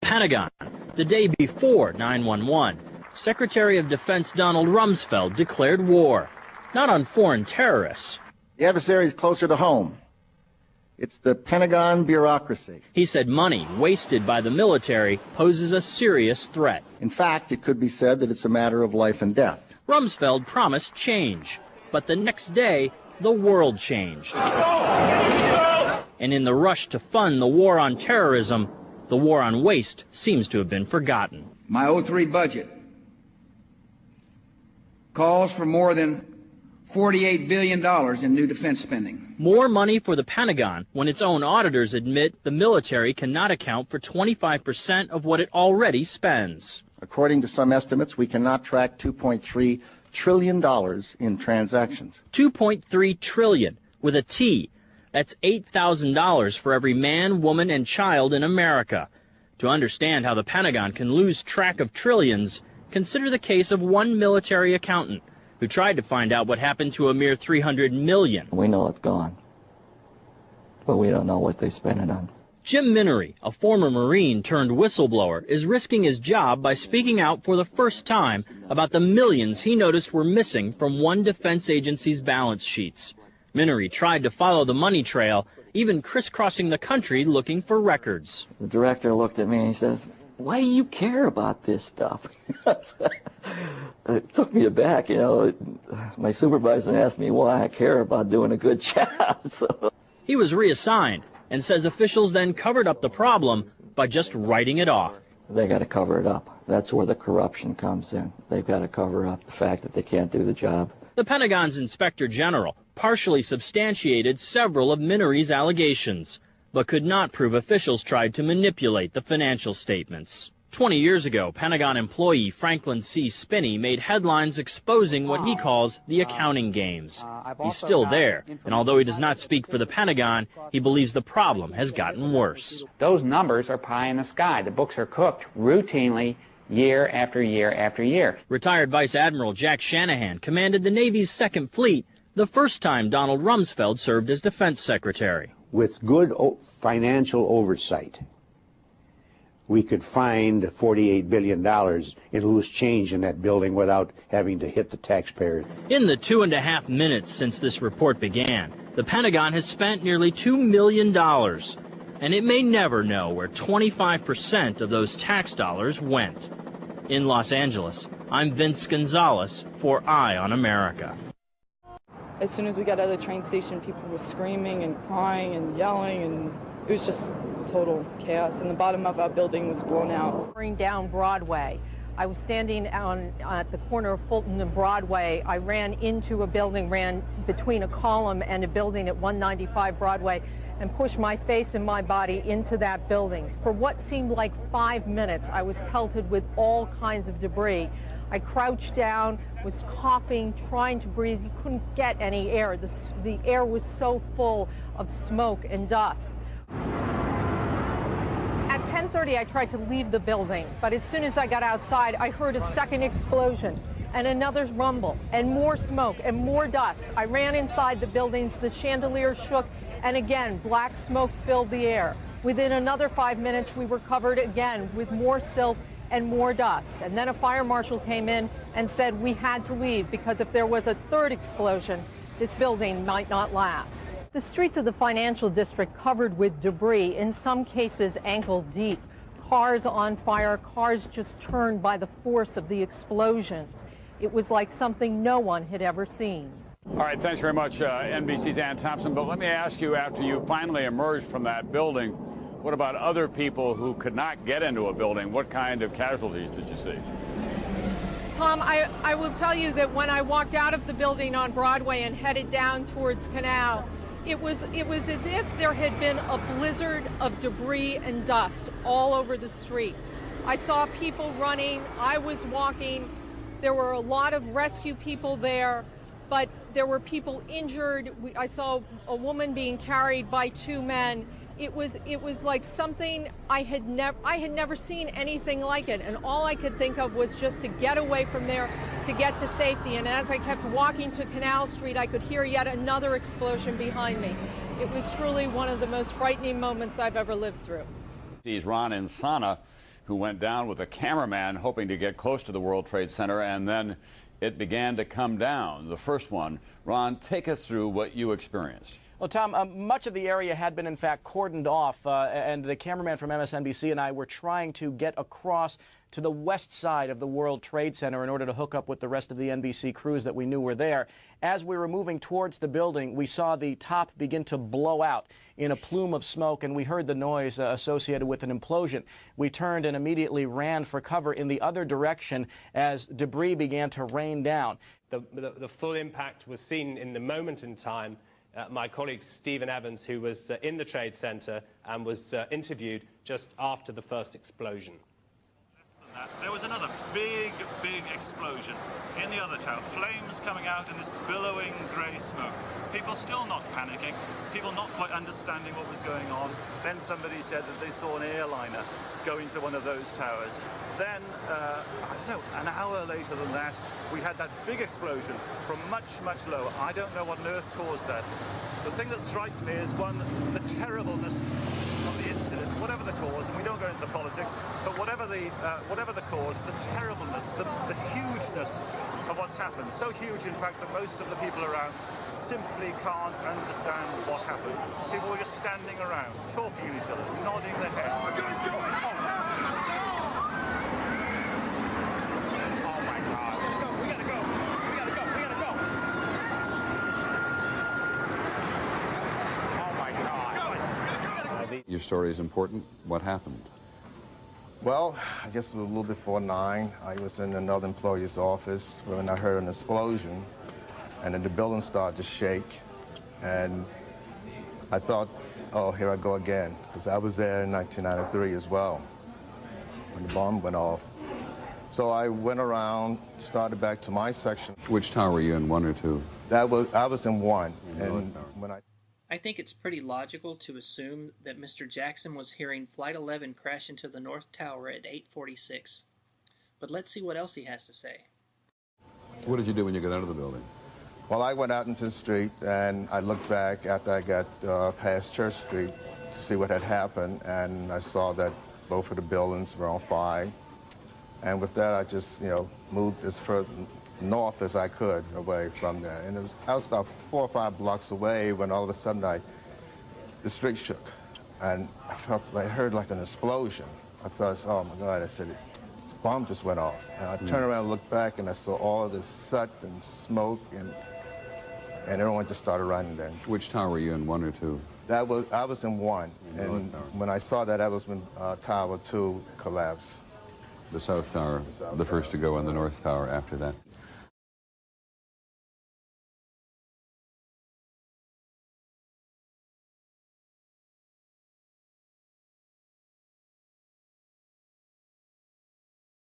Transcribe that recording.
Pentagon, the day before 9/11, Secretary of Defense Donald Rumsfeld declared war, not on foreign terrorists. The adversary is closer to home. It's the Pentagon bureaucracy. He said money wasted by the military poses a serious threat. In fact, it could be said that it's a matter of life and death. Rumsfeld promised change, but the next day, the world changed. And in the rush to fund the war on terrorism, the war on waste seems to have been forgotten. My '03 budget calls for more than $48 billion in new defense spending. More money for the Pentagon when its own auditors admit the military cannot account for 25% of what it already spends. According to some estimates, we cannot track $2.3 trillion in transactions. $2.3 trillion with a T. That's $8,000 for every man, woman, and child in America. To understand how the Pentagon can lose track of trillions, consider the case of one military accountant who tried to find out what happened to a mere $300 million. We know it's gone, but we don't know what they spent it on. Jim Minery, a former Marine turned whistleblower, is risking his job by speaking out for the first time about the millions he noticed were missing from one defense agency's balance sheets. Minery tried to follow the money trail, even crisscrossing the country looking for records. The director looked at me and he says, "Why do you care about this stuff?" It took me aback, you know. My supervisor asked me why I care about doing a good job. So he was reassigned and says officials then covered up the problem by just writing it off. They got to cover it up. That's where the corruption comes in. They've got to cover up the fact that they can't do the job. The Pentagon's Inspector General partially substantiated several of Minery's allegations, but could not prove officials tried to manipulate the financial statements. 20 years ago, Pentagon employee Franklin C. Spinney made headlines exposing what he calls the accounting games. He's still there, and although he does not speak for the Pentagon, he believes the problem has gotten worse. Those numbers are pie in the sky. The books are cooked routinely year after year after year. Retired Vice Admiral Jack Shanahan commanded the Navy's Second Fleet the first time Donald Rumsfeld served as Defense Secretary. With good financial oversight, we could find $48 billion in loose change in that building without having to hit the taxpayers. In the 2.5 minutes since this report began, the Pentagon has spent nearly $2 million, and it may never know where 25% of those tax dollars went. In Los Angeles, I'm Vince Gonzalez for Eye on America. As soon as we got out of the train station, people were screaming and crying and yelling, and it was just total chaos, and the bottom of our building was blown out. Down Broadway. I was standing at the corner of Fulton and Broadway. I ran into a building, ran between a column and a building at 195 Broadway, and pushed my face and my body into that building. For what seemed like 5 minutes, I was pelted with all kinds of debris. I crouched down, was coughing, trying to breathe. You couldn't get any air. The air was so full of smoke and dust. At 10:30, I tried to leave the building, but as soon as I got outside, I heard a second explosion and another rumble and more smoke and more dust. I ran inside the buildings, the chandelier shook, and again, black smoke filled the air. Within another 5 minutes, we were covered again with more silt and more dust. And then a fire marshal came in and said we had to leave because if there was a third explosion, this building might not last. The streets of the financial district covered with debris, in some cases ankle deep. Cars on fire, cars just turned by the force of the explosions. It was like something no one had ever seen. All right, thanks very much, NBC's Ann Thompson. But let me ask you, after you finally emerged from that building, what about other people who could not get into a building? What kind of casualties did you see? Tom, I will tell you that when I walked out of the building on Broadway and headed down towards Canal, it was as if there had been a blizzard of debris and dust all over the street. I saw people running, I was walking, there were a lot of rescue people there, but there were people injured. I saw a woman being carried by two men. It was like something I had never seen anything like it, and all I could think of was just to get away from there, to get to safety. And as I kept walking to Canal Street, I could hear yet another explosion behind me. It was truly one of the most frightening moments I've ever lived through. He's Ron Insana, who went down with a cameraman hoping to get close to the World Trade Center, and then it began to come down. The first one. Ron, take us through what you experienced. Well, Tom, much of the area had been, in fact, cordoned off, and the cameraman from MSNBC and I were trying to get across to the west side of the World Trade Center in order to hook up with the rest of the NBC crews that we knew were there. As we were moving towards the building, we saw the top begin to blow out in a plume of smoke, and we heard the noise associated with an implosion. We turned and immediately ran for cover in the other direction as debris began to rain down. The full impact was seen in the moment in time. My colleague Stephen Evans, who was in the Trade Center and was interviewed just after the first explosion. There was another big explosion in the other tower. Flames coming out in this billowing grey smoke. People still not panicking. People not quite understanding what was going on. Then somebody said that they saw an airliner go into one of those towers. Then, I don't know, an hour later than that, we had that big explosion from much, much lower. I don't know what on earth caused that. The thing that strikes me is, one, the terribleness of the incident, whatever the cause, and we don't go into the politics, but whatever the cause, the terribleness, the hugeness of what's happened. So huge, in fact, that most of the people around simply can't understand what happened. People were just standing around, talking to each other, nodding their heads. Oh my God. We gotta go. Oh my God. Your story is important. What happened? Well, I guess it was a little before 9. I was in another employee's office when I heard an explosion, and then the building started to shake, and I thought, oh, here I go again, because I was there in 1993 as well, when the bomb went off. So I went around, started back to my section. Which tower were you in, 1 or 2? I was in 1, and when I think it's pretty logical to assume that Mr. Jackson was hearing Flight 11 crash into the North Tower at 8:46. But let's see what else he has to say. What did you do when you got out of the building? Well, I went out into the street, and I looked back after I got past Church Street to see what had happened, and I saw that both of the buildings were on fire. And with that, I just, moved as far north as I could away from there. And I was about 4 or 5 blocks away when all of a sudden the street shook. And I heard like an explosion. I thought, oh my God, I said, the bomb just went off. And I turned around and looked back, and I saw all of this soot and smoke, and everyone just started running then. Which tower were you in, 1 or 2? I was in 1. And when I saw that was when Tower 2 collapsed. The South Tower, the first to go, and the North Tower after that.